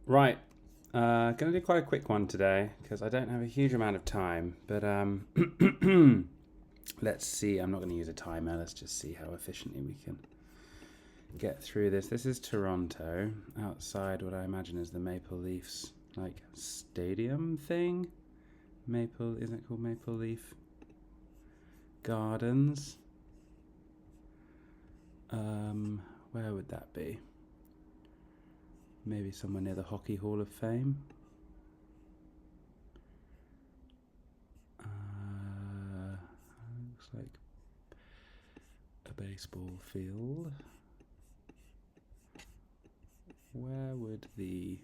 Right. Gonna do quite a quick one today because I don't have a huge amount of time. But let's see. I'm not going to use a timer. Let's just see how efficiently we can get through this. This is Toronto. Outside, what I imagine is the Maple Leafs like stadium thing. Maple, isn't it called Maple Leaf Gardens? Where would that be? Maybe somewhere near the Hockey Hall of Fame. Looks like a baseball field. Where would the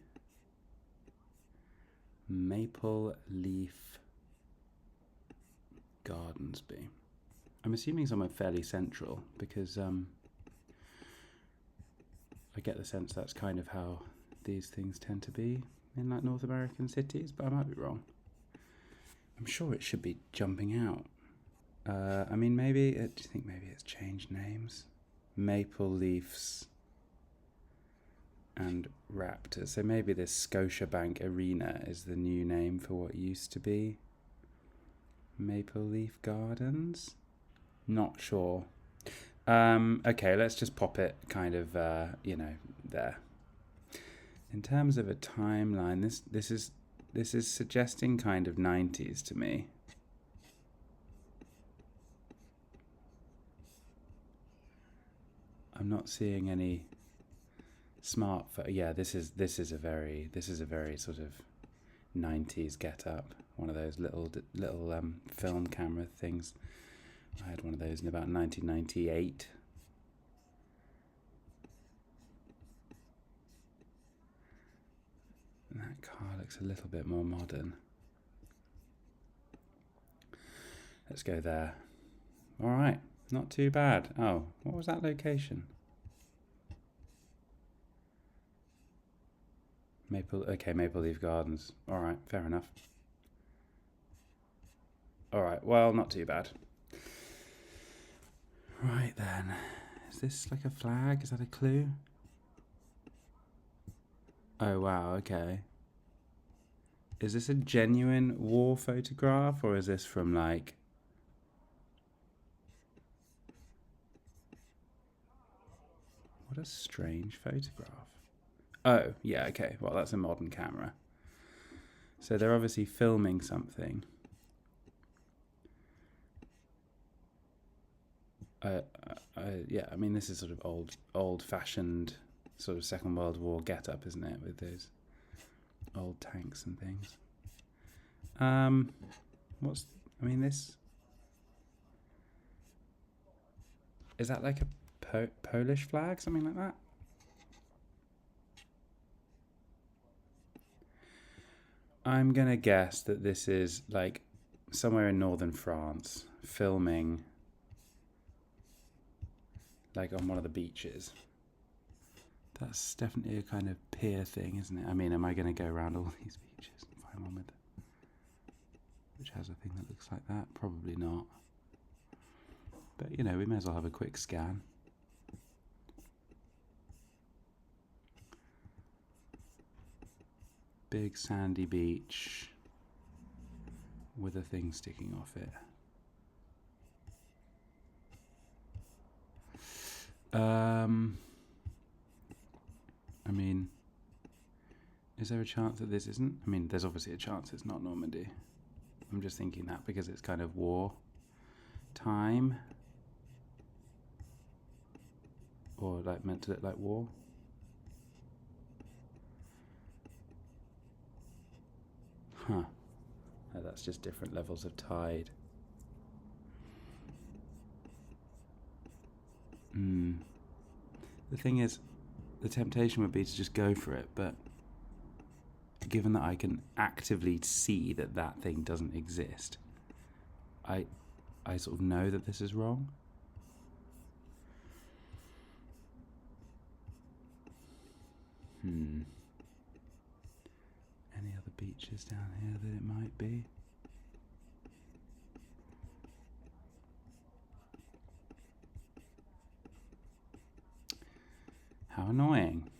Maple Leaf Gardens be? I'm assuming somewhere fairly central because I get the sense that's kind of how these things tend to be in like North American cities, but I might be wrong. I'm sure it should be jumping out. I mean, maybe. Do you think maybe it's changed names? Maple Leafs and Raptors. So maybe this Scotiabank Arena is the new name for what used to be Maple Leaf Gardens. Not sure. Okay, let's just pop it kind of, there. In terms of a timeline, this is suggesting kind of 90s to me. I'm not seeing any smartphone. Yeah, this is a very sort of 90s get up. One of those little film camera things. I had one of those in about 1998. And that car looks a little bit more modern. Let's go there. All right, not too bad. Oh, what was that location? Maple Leaf Gardens. All right, fair enough. All right, well, not too bad. Right then, is this like a flag? Is that a clue? Oh wow, okay. Is this a genuine war photograph or is this from like... What a strange photograph. Oh, yeah, okay. Well, that's a modern camera. So they're obviously filming something. Yeah, I mean, this is sort of old-fashioned sort of Second World War get-up, isn't it? With those old tanks and things. This... Is that like a Polish flag? Something like that? I'm going to guess that this is like somewhere in northern France, filming like on one of the beaches. That's definitely a kind of pier thing, isn't it? I mean, am I going to go around all these beaches and find one which has a thing that looks like that? Probably not. But, we may as well have a quick scan. Big sandy beach with a thing sticking off it. I mean, is there a chance that this isn't? I mean, there's obviously a chance it's not Normandy. I'm just thinking that because it's kind of war time. Or like meant to look like war. Huh. Oh, that's just different levels of tide. The thing is, the temptation would be to just go for it, but given that I can actively see that that thing doesn't exist, I sort of know that this is wrong. Any other beaches down here that it might be? How annoying.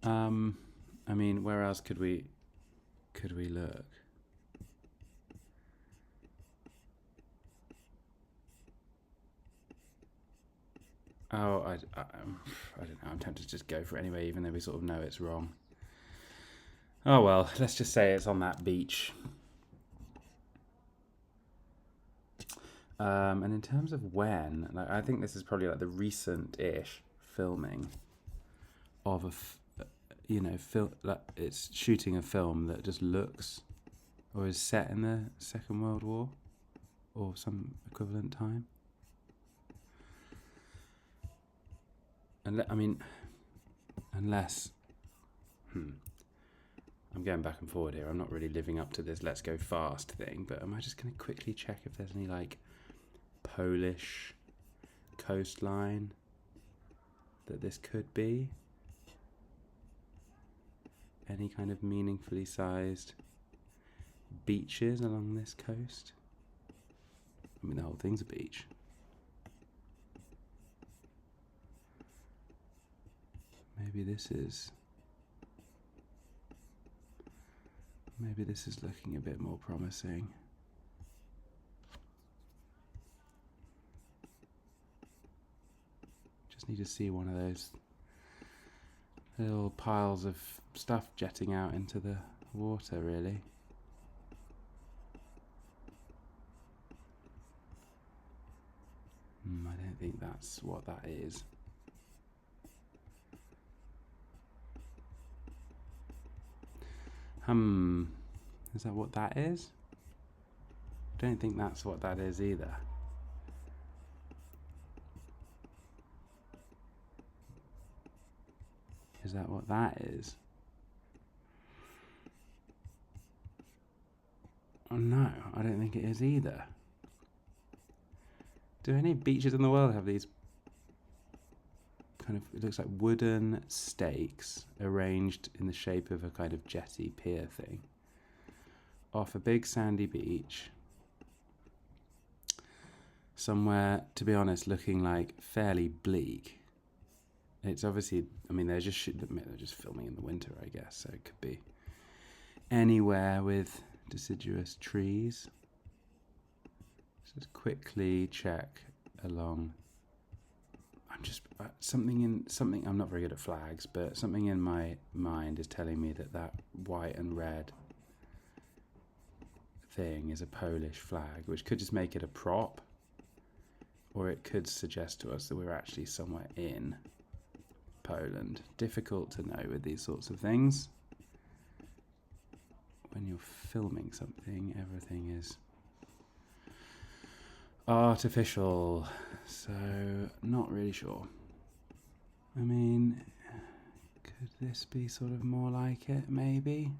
I mean, where else could we look? Oh, I don't know. I'm tempted to just go for it anyway, even though we sort of know it's wrong. Oh well, let's just say it's on that beach. And in terms of when, like, I think this is probably like the recent-ish filming of like it's shooting a film that just looks or is set in the Second World War or some equivalent time. Unless I'm going back and forward here. I'm not really living up to this let's go fast thing, but am I just going to quickly check if there's any like Polish coastline that this could be? Any kind of meaningfully sized beaches along this coast? I mean, the whole thing's a beach. Maybe this is looking a bit more promising. Just need to see one of those little piles of stuff jetting out into the water, really. I don't think that's what that is. Is that what that is? I don't think that's what that is either. Is that what that is? Oh no, I don't think it is either. Do any beaches in the world have these kind of, it looks like wooden stakes arranged in the shape of a kind of jetty pier thing off a big sandy beach somewhere, to be honest, looking like fairly bleak. It's obviously, I mean, they're just filming in the winter, I guess, so it could be anywhere with deciduous trees. Let's just quickly check along. I'm just something. I'm not very good at flags, but something in my mind is telling me that white and red thing is a Polish flag, which could just make it a prop, or it could suggest to us that we're actually somewhere in Poland. Difficult to know with these sorts of things. When you're filming something, everything is artificial, so not really sure. I mean, could this be sort of more like it, maybe?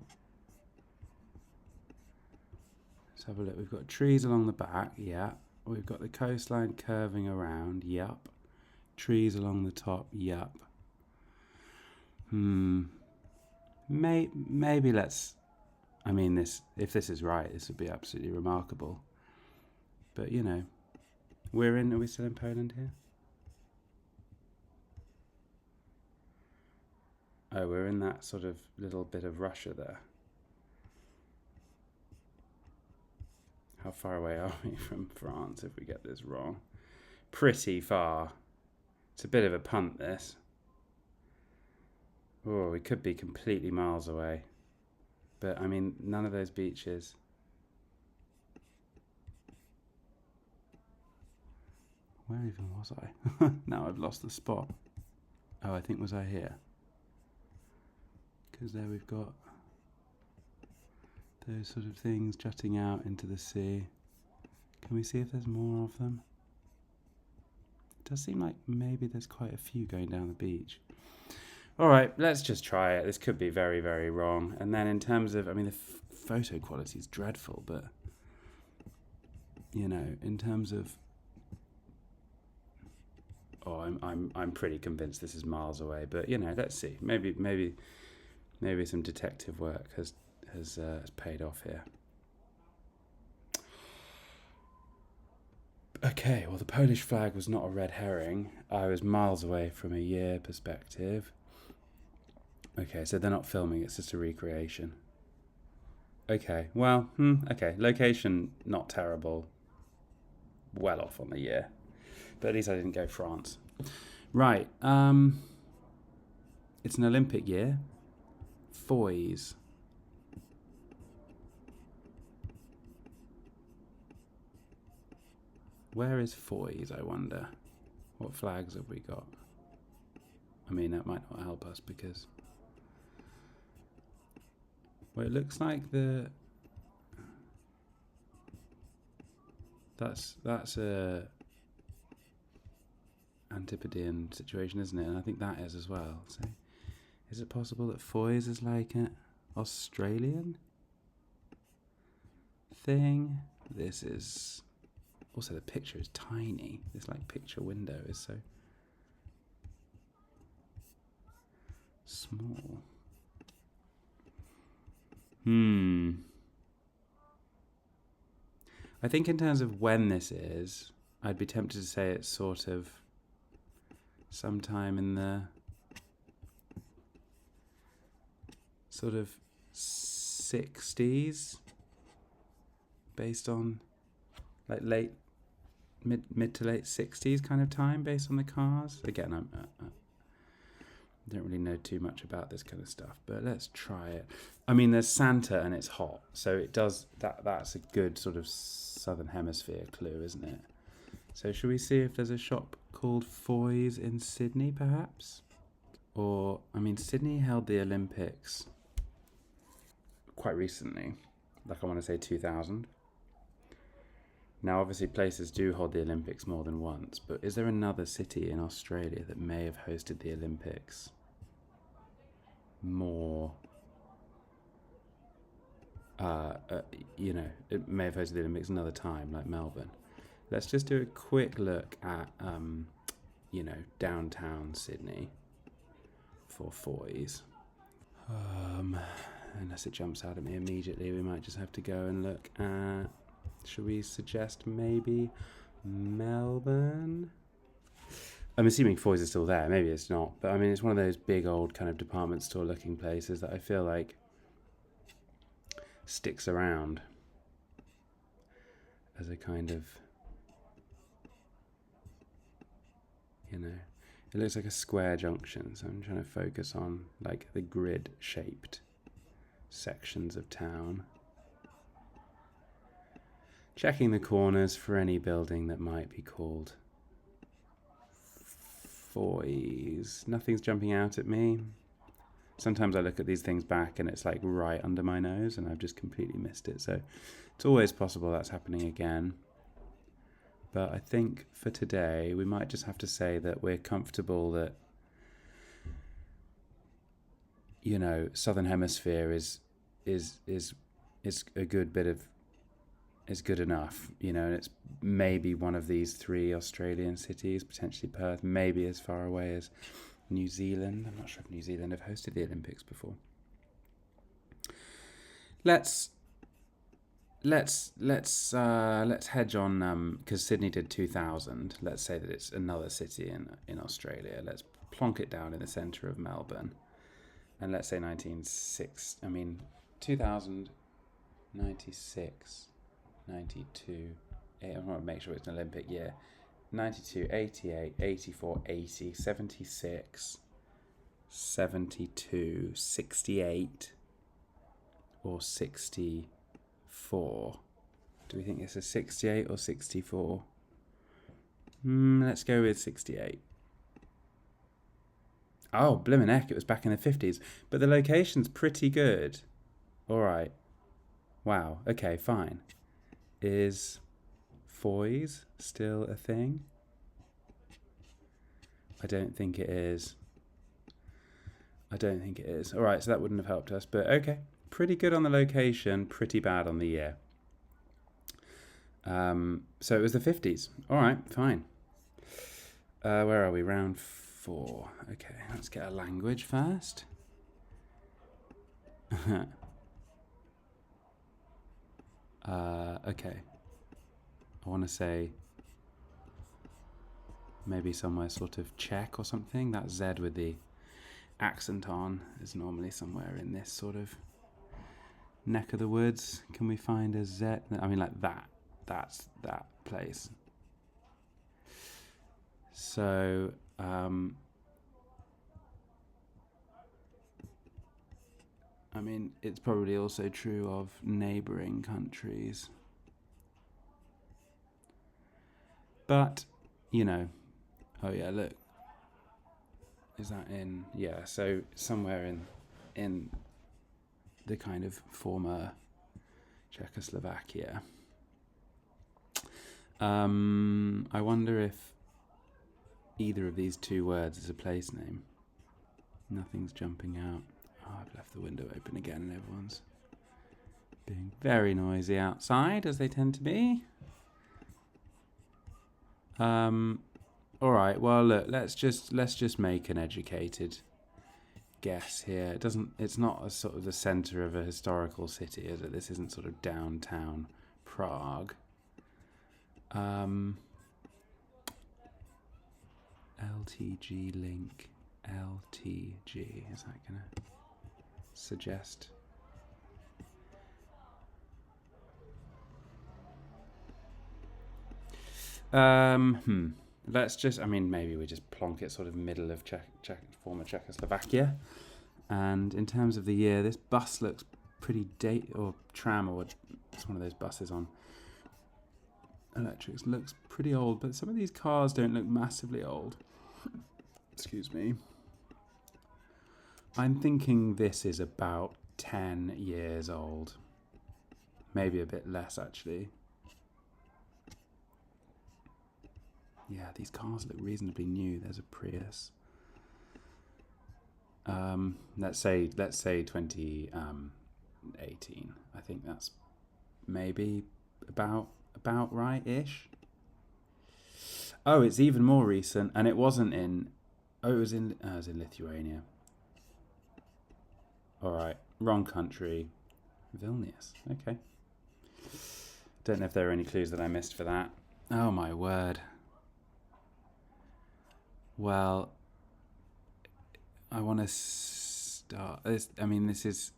Let's have a look. We've got trees along the back, yeah. We've got the coastline curving around, yup. Trees along the top, yup. Maybe let's, I mean, if this is right, this would be absolutely remarkable. But, you know, are we still in Poland here? Oh, we're in that sort of little bit of Russia there. How far away are we from France if we get this wrong? Pretty far. It's a bit of a punt, this. Oh, we could be completely miles away. But, I mean, none of those beaches. Where even was I? Now I've lost the spot. Oh, I think, was I here? Because there we've got those sort of things jutting out into the sea. Can we see if there's more of them? It does seem like maybe there's quite a few going down the beach. All right, let's just try it. This could be very, very wrong. And then in terms of, I mean, the photo quality is dreadful, but, you know, in terms of, I'm pretty convinced this is miles away. But, you know, let's see. Maybe some detective work has paid off here. Okay, well, the Polish flag was not a red herring. I was miles away from a year perspective. Okay, so they're not filming, it's just a recreation. Okay, well, okay. Location, not terrible. Well off on the year. But at least I didn't go France. Right, it's an Olympic year. Foys. Where is Foys, I wonder? What flags have we got? I mean, that might not help us because... Well, it looks like the... That's a Antipodean situation, isn't it? And I think that is as well. So, is it possible that Foys is like an Australian thing? This is... Also, the picture is tiny. This like picture window is so small. I think in terms of when this is, I'd be tempted to say it's sort of sometime in the sort of 60s, based on like mid to late 60s kind of time, based on the cars. Again, I don't really know too much about this kind of stuff, but let's try it. I mean, there's Santa and it's hot, so it does that's a good sort of Southern Hemisphere clue, isn't it? So should we see if there's a shop called Foy's in Sydney, perhaps? Or, I mean, Sydney held the Olympics quite recently, like I want to say 2000. Now, obviously, places do hold the Olympics more than once, but is there another city in Australia that may have hosted the Olympics more? It may have hosted the Olympics another time, like Melbourne. Let's just do a quick look at, downtown Sydney for Foy's. Unless it jumps out at me immediately, we might just have to go and look at... Should we suggest maybe Melbourne? I'm assuming Foy's is still there. Maybe it's not. But, I mean, it's one of those big old kind of department store looking places that I feel like sticks around as a kind of, it looks like a square junction, so I'm trying to focus on like the grid shaped sections of town, checking the corners for any building that might be called Foy's. Nothing's jumping out at me. Sometimes I look at these things back and it's like right under my nose and I've just completely missed it. So it's always possible that's happening again. But I think for today, we might just have to say that we're comfortable that, Southern Hemisphere is a good bit of, is good enough, and it's maybe one of these three Australian cities, potentially Perth, maybe as far away as New Zealand. I'm not sure if New Zealand have hosted the Olympics before. Let's hedge on, because Sydney did 2000. Let's say that it's another city in Australia. Let's plonk it down in the centre of Melbourne, and let's say 2000, 96, 92. I want to make sure it's an Olympic year. 92, 88, 84, 80, 76, 72, 68, or 64. Do we think this is 68 or 64? Let's go with 68. Oh, blimmin' heck, it was back in the 50s. But the location's pretty good. All right. Wow. Okay, fine. Is Foy's still a thing? I don't think it is. All right, so that wouldn't have helped us. But okay, pretty good on the location, pretty bad on the year. So it was the 50s. All right, fine. Where are we? Round 4. Okay, let's get a language first. Okay. I want to say maybe somewhere sort of Czech or something. That Z with the accent on is normally somewhere in this sort of neck of the woods. Can we find a Z? I mean, like that. That's that place. So, I mean, it's probably also true of neighbouring countries. But, you know, oh yeah, look. Is that in, yeah, so somewhere in the kind of former Czechoslovakia. I wonder if either of these two words is a place name. Nothing's jumping out. Oh, I've left the window open again and everyone's being very noisy outside, as they tend to be. All right. Well, look. Let's just make an educated guess here. It's not a sort of the centre of a historical city, is it? This isn't sort of downtown Prague. LTG link. LTG. Is that gonna suggest? Let's just, I mean, maybe we just plonk it sort of middle of former Czechoslovakia. And in terms of the year, this bus looks pretty or tram, or it's one of those buses on electrics, looks pretty old, but some of these cars don't look massively old. Excuse me. I'm thinking this is about 10 years old. Maybe a bit less, actually. Yeah, these cars look reasonably new. There's a Prius. Let's say 2018. I think that's maybe about right-ish. Oh, it's even more recent, and it wasn't in. Oh, it was in Lithuania. All right, wrong country. Vilnius. Okay. Don't know if there are any clues that I missed for that. Oh my word. Well, I want to start. I mean, this is.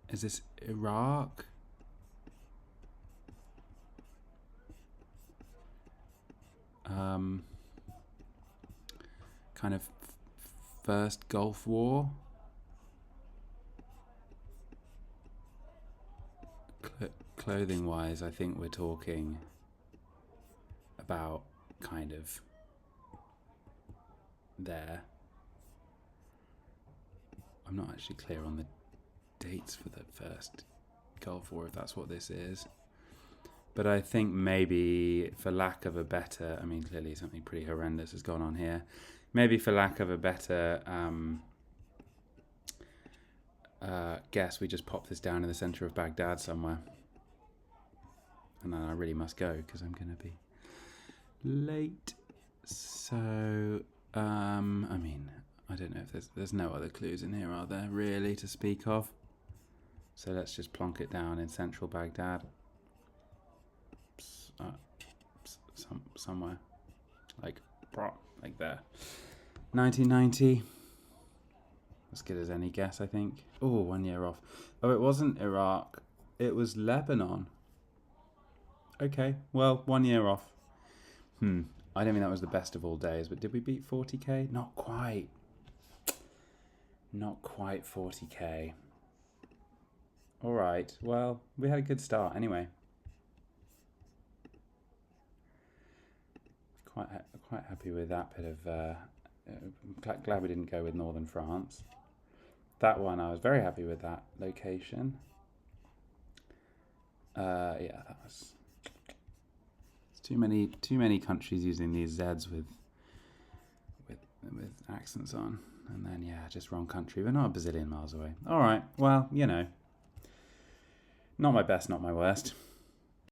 Is this Iraq? Kind of first Gulf War. Clothing-wise, I think we're talking about kind of there. I'm not actually clear on the dates for the first Gulf War, if that's what this is. But I think maybe, for lack of a better, I mean, clearly something pretty horrendous has gone on here. Maybe for lack of a better guess, we just pop this down in the centre of Baghdad somewhere. And then I really must go, because I'm going to be late. So, I mean, I don't know if there's no other clues in here, are there, really, to speak of? So let's just plonk it down in central Baghdad. Somewhere. Like there. 1990. As good as any guess, I think. Oh, 1 year off. Oh, it wasn't Iraq. It was Lebanon. Okay, well, 1 year off. I don't think that was the best of all days, but did we beat 40k? Not quite. Not quite 40k. All right, well, we had a good start anyway. Quite happy with that bit of... glad we didn't go with Northern France. That one, I was very happy with that location. Yeah, that was... It's too many countries using these Zs with accents on. And then, yeah, just wrong country. We're not a bazillion miles away. All right, well, you know. Not my best, not my worst.